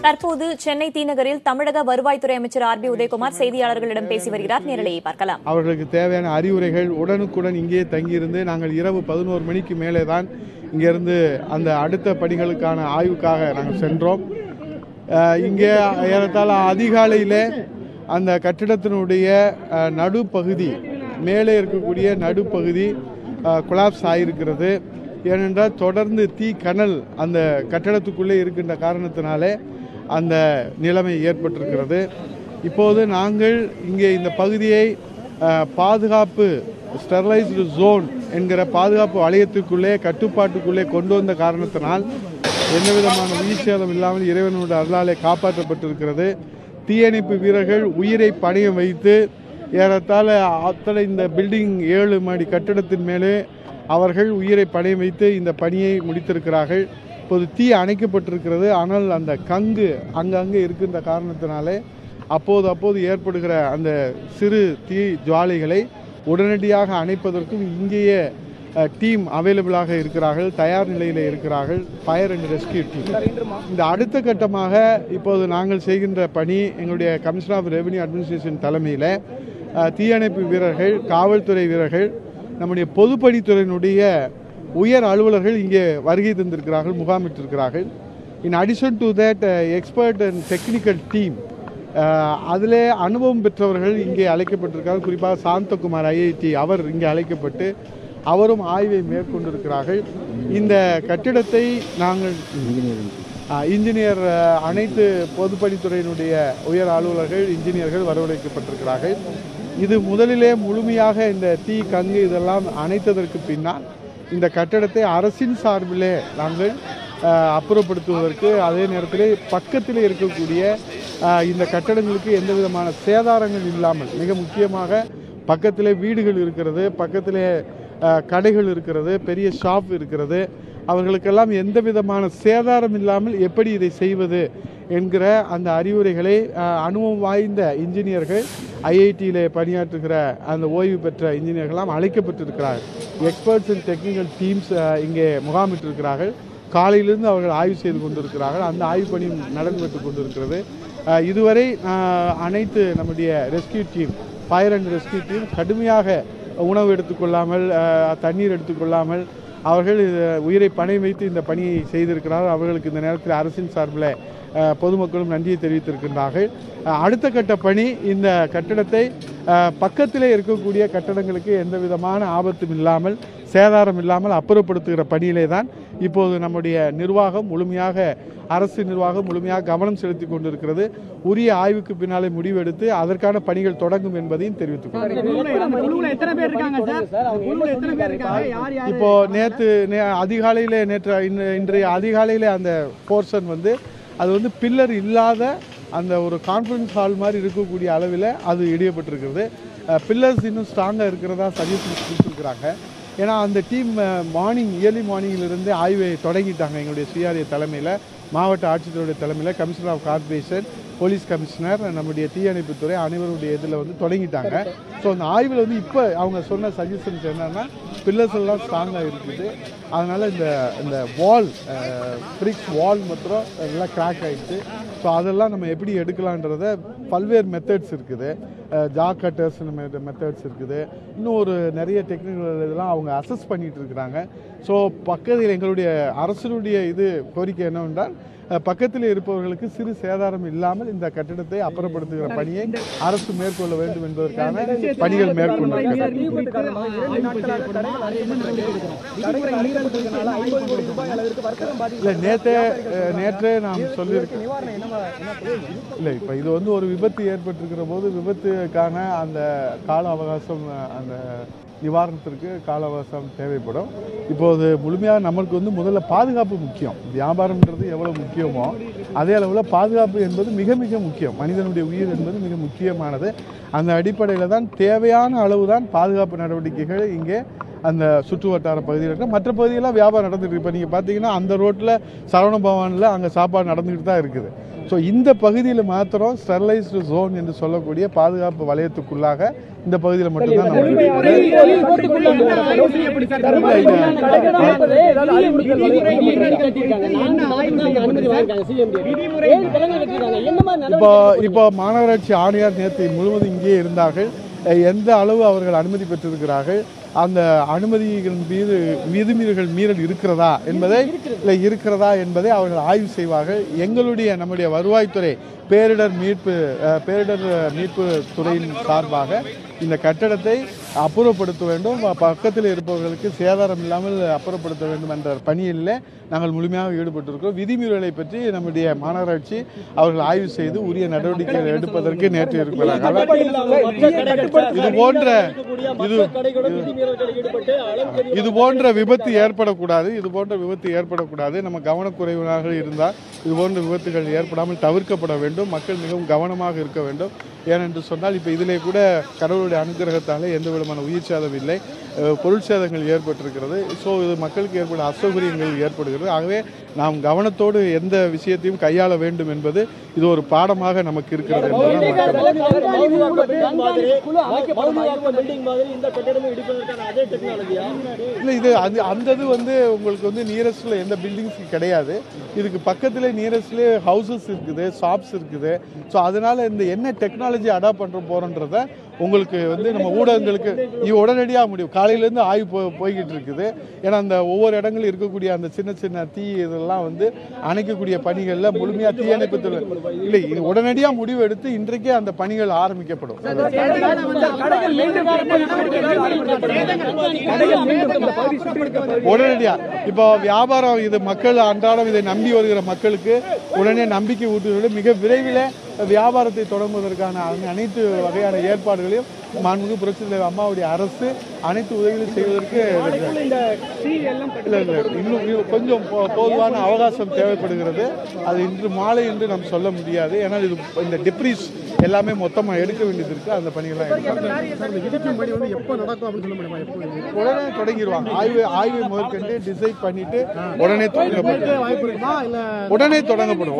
தற்போது சென்னை தீநகரில் தமிழக வருவாய்த்துறை அமைச்சர் ஆர்.பி. உதயகுமார் செய்தியாளர்களிடம் பேசி வருகிறார். நேரலையை பார்க்கலாம். அவர்களுக்கு தேவையான அறிவுரைகள் உடனுக்குடன் இங்கே தங்கியிருந்து நாங்கள் இரவு 11 மணிக்கு மேலே தான் இங்கிருந்து அந்த அடுத்த பணிகளுக்கான ஆய்வுக்காக நாங்கள் சென்றோம். இங்கே ஏறத்தாழ அதிகாலையில் அந்த கட்டிடத்தினுடைய நடுப்பகுதி மேலே இருக்கக்கூடிய நடுப்பகுதி கொலாப்ஸ் ஆகியிருக்கிறது. ஏனென்றால் தொடர்ந்து தீ கனல் அந்த கட்டடத்துக்குள்ளே இருக்கின்ற காரணத்தினாலே அந்த நிலைமை ஏற்பட்டிருக்கிறது. இப்போது நாங்கள் இங்கே இந்த பகுதியை பாதுகாப்பு ஸ்டெர்லைஸ்டு ஜோன் என்கிற பாதுகாப்பு வளையத்திற்குள்ளே கட்டுப்பாட்டுக்குள்ளே கொண்டு வந்த காரணத்தினால் எந்த விதமான உயிர் சேதம் இல்லாமல் இறைவனுடைய அருளாலே காப்பாற்றப்பட்டிருக்கிறது. தீயணைப்பு வீரர்கள் உயிரை பணயம் வைத்து ஏறத்தாழ அத்தனை இந்த பில்டிங் 7 மாடி கட்டிடத்தின் மேலே அவர்கள் உயிரை பணயம் வைத்து இந்த பணியை முடித்திருக்கிறார்கள். இப்போது தீ அணைக்கப்பட்டிருக்கிறது. ஆனால் அந்த கங்கு அங்கங்கே இருக்கின்ற காரணத்தினாலே அப்போது ஏற்படுகிற அந்த சிறு தீ ஜுவாலைகளை உடனடியாக அணைப்பதற்கும் இங்கேயே டீம் அவைலபிளாக இருக்கிறார்கள், தயார் நிலையில் இருக்கிறார்கள். Fire and rescue team. இந்த அடுத்த கட்டமாக இப்போது நாங்கள் செய்கின்ற பணி எங்களுடைய கமிஷனர் ஆஃப் ரெவென்யூ அட்மினிஸ்ட்ரேஷன் தலைமையில் தீயணைப்பு வீரர்கள், காவல்துறை வீரர்கள், நம்முடைய பொதுப்பணித்துறையினுடைய உயர் அலுவலர்கள் இங்கே வருகை தந்திருக்கிறார்கள், முகாமிட்டிருக்கிறார்கள். In addition to that expert and technical team அதிலே அனுபவம் பெற்றவர்கள் இங்கே அழைக்கப்பட்டிருக்கிறார்கள். குறிப்பாக சாந்தகுமார் ஐஐடி அவர் இங்கே அழைக்கப்பட்டு அவரும் ஆய்வை மேற்கொண்டிருக்கிறார்கள். இந்த கட்டிடத்தை நாங்கள் இன்ஜினியர் அனைத்து பொதுப்பணித்துறையினுடைய உயர் அலுவலர்கள் இன்ஜினியர்கள் வரவழைக்கப்பட்டிருக்கிறார்கள். இது முதலிலே முழுமையாக இந்த தீ கங்கு இதெல்லாம் அணைத்ததற்கு பின்னால் இந்த கட்டடத்தை அரசின் சார்பிலே நாங்கள் அப்புறப்படுத்துவதற்கு, அதே நேரத்தில் பக்கத்தில் இருக்கக்கூடிய இந்த கட்டடங்களுக்கு எந்த விதமான சேதாரங்கள் இல்லாமல், மிக முக்கியமாக பக்கத்திலே வீடுகள் இருக்கிறது, பக்கத்திலே கடைகள் இருக்கிறது, பெரிய ஷாப் இருக்கிறது, அவர்களுக்கெல்லாம் எந்த விதமான சேதாரம் இல்லாமல் எப்படி இதை செய்வது என்கிற அந்த அறிவுரைகளை அனுபவம் வாய்ந்த இன்ஜினியர்கள், ஐஐடியில் பணியாற்றுகிற அந்த ஓய்வு பெற்ற இன்ஜினியர்கள்லாம் அழைக்கப்பட்டிருக்கிறார்கள். எக்ஸ்பர்ட்ஸ் அண்ட் டெக்னிக்கல் டீம்ஸ் இங்கே முகாமிட்டிருக்கிறார்கள். காலையிலிருந்து அவர்கள் ஆய்வு செய்து கொண்டிருக்கிறார்கள். அந்த ஆய்வு பணி நடைபெற்று கொண்டிருக்கிறது. இதுவரை அனைத்து நம்முடைய rescue team, fire and rescue team கடுமையாக உணவு எடுத்துக்கொள்ளாமல், தண்ணீர் எடுத்துக்கொள்ளாமல் அவர்கள் உயிரை பணயம் வைத்து இந்த பணியை செய்திருக்கிறார்கள். அவர்களுக்கு இந்த நேரத்தில் அரசின் சார்பில் பொதுமக்களும் நன்றியை தெரிவித்திருக்கின்றார்கள். அடுத்த கட்ட பணி இந்த கட்டடத்தை பக்கத்திலே இருக்கக்கூடிய கட்டடங்களுக்கு எந்த விதமான ஆபத்தும் இல்லாமல், சேதாரம் இல்லாமல் அப்புறப்படுத்துகிற பணியிலே தான் இப்போது நம்முடைய நிர்வாகம் முழுமையாக, அரசு நிர்வாகம் முழுமையாக கவனம் செலுத்தி கொண்டிருக்கிறது. உரிய ஆய்வுக்கு பின்னாலே முடிவெடுத்து அதற்கான பணிகள் தொடங்கும் என்பதையும் தெரிவித்துக் இப்போ அதிகாலையிலே இன்றைய அதிகாலையிலே அந்த போர்ஷன் அது பில்லர் இல்லாத அந்த ஒரு கான்ஃபரன்ஸ் ஹால் மாதிரி இருக்கக்கூடிய அளவில் அது இடியப்பட்டிருக்கிறது. பில்லர்ஸ் இன்னும் ஸ்ட்ராங்காக இருக்கிறதா சஜஷன்ஸ் கொடுத்துருக்குறாங்க. ஏன்னா அந்த டீம் ஏர்லி மார்னிங்கிலிருந்து ஆய்வை தொடங்கிட்டாங்க. எங்களுடைய சிஆர்ஏ தலைமையில், மாவட்ட ஆட்சித்தருடைய தலைமையில், commissioner of corporation, police commissioner, நம்முடைய தீயணைப்புத்துறை அனைவருடைய இதில் தொடங்கிட்டாங்க. ஸோ அந்த ஆய்வில் இப்போ அவங்க சொன்ன சஜஷன்ஸ் என்னன்னா, பில்லர்ஸ் எல்லாம் ஸ்ட்ராங்காக இருக்குது. அதனால் இந்த வால், பிரிக்ஸ் வால் மாத்திரம் எல்லாம் கிராக் ஆகிடுச்சு. ஸோ அதெல்லாம் நம்ம எப்படி எடுக்கலான்றத பல்வேறு மெத்தட்ஸ் இருக்குது. ஜா கட்டர்ஸ் மெத்தட்ஸ் இருக்குது. இன்னும் ஒரு நிறைய டெக்னிக்கல் இதெல்லாம் அவங்க அசஸ் பண்ணிட்டு இருக்கிறாங்க. ஸோ பக்கத்தில் எங்களுடைய அரசினுடைய கோரிக்கை என்னவென்றால், பக்கத்தில் இருப்பவர்களுக்கு சிறு சேதாரம் இல்லாமல் இந்த கட்டிடத்தை அப்புறப்படுத்துகிற பணியை அரசு மேற்கொள்ள வேண்டும் என்பதற்கான பணிகள் மேற்கொண்டிருக்கிறது. நேற்றே நாம் சொல்லியிருக்கோம். இல்லை, இப்போ இது ஒரு விபத்து ஏற்பட்டிருக்கிற போது விபத்துக்கான அந்த கால அவகாசம், அந்த நிவாரணத்திற்கு கால அவகாசம் தேவைப்படும். இப்போது முழுமையாக நம்மளுக்கு முதல்ல பாதுகாப்பு முக்கியம். வியாபாரம்ன்றது எவ்வளோ முக்கியமோ அதே அளவில் பாதுகாப்பு என்பது மிக மிக முக்கியம். மனிதனுடைய உயிர் என்பது மிக முக்கியமானது. அந்த அடிப்படையில் தான் தேவையான அளவு தான் பாதுகாப்பு நடவடிக்கைகள் இங்கே அந்த சுற்று வட்டார பகுதியில் இருக்கிற மற்ற பகுதியெல்லாம் வியாபாரம் நடந்துட்டு இருக்கு. இப்போ நீங்கள் பார்த்தீங்கன்னா அந்த ரோட்டில் சரவண பவனில் அங்கே சாப்பாடு நடந்துக்கிட்டு தான் இருக்குது. ஸோ இந்த பகுதியில் மாத்திரம் ஸ்டெர்லைஸ்டு ஜோன் என்று சொல்லக்கூடிய பாதுகாப்பு வலயத்துக்குள்ளாக இந்த பகுதியில் மட்டும்தான் இப்போ மாநகராட்சி ஆணையர் நேற்று முழுவதும் இங்கே இருந்தார்கள். எந்த அளவு அவர்கள் அனுமதி பெற்றிருக்கிறார்கள், அந்த அனுமதிகள் மீது விதிமீறல்கள் மீறல் இருக்கிறதா என்பதை அவர்கள் ஆய்வு செய்வார்கள். நம்முடைய வருவாய்த்துறை பேரிடர் மீட்பு துறையின் சார்பாக இந்த கட்டடத்தை அப்புறப்படுத்த வேண்டும், பக்கத்தில் இருப்பவர்களுக்கு சேதாரம் இல்லாமல் அப்புறப்படுத்த வேண்டும் என்ற பணியில் நாங்கள் முழுமையாக ஈடுபட்டிருக்கிறோம். விதிமீறலை பற்றி நம்முடைய மாநகராட்சி அவர்கள் ஆய்வு செய்து உரிய நடவடிக்கைகள் எடுப்பதற்கு நேற்று இருக்கிறார்கள். இது போன்ற விபத்து ஏற்படக்கூடாது. நம்ம கவனக்குறைவாக இருந்தால் இது போன்ற விபத்துகள் ஏற்படாமல் தவிர்க்கப்பட வேண்டும். மக்கள் மிகவும் கவனமாக இருக்க வேண்டும். ஏனென்று சொன்னால் இப்போ இதிலே கூட கடவுளுடைய அனுகிரகத்தாலே எந்த விதமான உயிர் சேதம் இல்லை, பொருள் சேதங்கள் ஏற்பட்டிருக்கிறது. ஸோ இது மக்களுக்கு ஏற்படும் அசௌகரியங்கள் ஏற்படுகிறது. ஆகவே நாம் கவனத்தோடு எந்த விஷயத்தையும் கையாள வேண்டும் என்பது இது ஒரு பாடமாக நமக்கு இருக்கிறது. இல்லை, இது அந்த உங்களுக்கு நியரஸ்ட்ல எந்த பில்டிங்ஸ் கிடையாது. இதுக்கு பக்கத்திலே நியரஸ்ட்ல ஹவுசஸ் இருக்குது, ஷாப்ஸ் இருக்குது. ஸோ அதனால இந்த என்ன டெக்னாலஜி அடாப்ட் பண்ற போறோன்றத உங்களுக்கு நம்ம ஊடகங்களுக்கு உடனடியாக முடியும். காலையிலேருந்து ஆய்வு போய்கிட்டு இருக்குது. ஏன்னா அந்த ஒவ்வொரு இடங்களில் இருக்கக்கூடிய அந்த சின்ன சின்ன தீ இதெல்லாம் அணைக்கக்கூடிய பணிகளில் முழுமையாக தீயணைப்பு இல்லை, இது உடனடியாக முடிவு எடுத்து இன்றைக்கே அந்த பணிகள் ஆரம்பிக்கப்படும். உடனடியா இப்போ வியாபாரம் இது மக்கள் அன்றாடம் இதை நம்பி வருகிற மக்களுக்கு உடனே நம்பிக்கை ஊட்டுவது மிக விரைவில் வியாபாரத்தை தொடங்குவதற்கான அனைத்து வகையான ஏற்பாடுகளையும் மாண்புமிகு புரட்சித் தலைவர் அம்மாவுடைய அரசு அனைத்து உதவிகளையும் செய்வதற்கு இன்னும் கொஞ்சம் போதுமான அவகாசம் தேவைப்படுகிறது. அது இன்று மாலை என்று நாம் சொல்ல முடியாது. ஏன்னா இந்த டிப்ரீஸ் எல்லாமே மொத்தமாக எடுக்க வேண்டியது இருக்கு. அந்த பணிகள்லாம் உடனே தொடங்கிடுவாங்க. ஆய்வை முதற்கண்டு டிசைட் பண்ணிட்டு உடனே தொடங்கப்படும்.